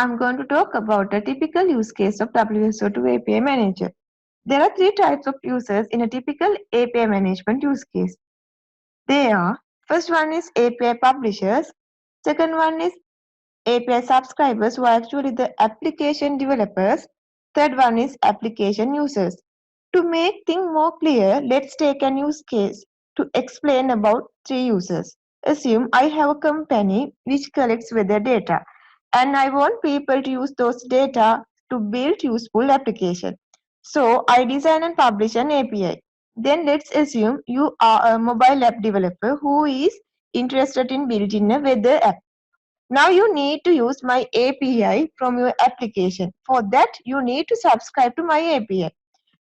I'm going to talk about a typical use case of WSO2 API Manager. There are three types of users in a typical API management use case. They are, first one is API publishers, second one is API subscribers who are actually the application developers, third one is application users. To make things more clear, let's take a use case to explain about three users. Assume I have a company which collects weather data and I want people to use those data to build useful application. So I design and publish an API. Then let's assume you are a mobile app developer who is interested in building a weather app. Now you need to use my API from your application. For that, you need to subscribe to my API.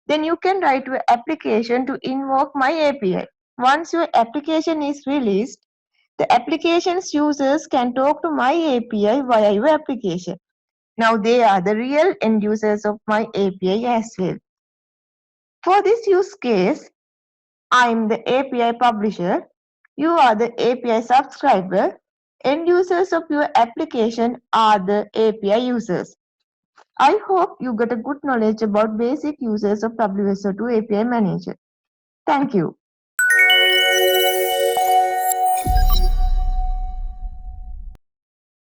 Then you can write your application to invoke my API. Once your application is released, the application's users can talk to my API via your application. Now they are the real end users of my API as well. For this use case, I'm the API publisher, you are the API subscriber, end users of your application are the API users. I hope you got a good knowledge about basic uses of WSO2 API Manager. Thank you.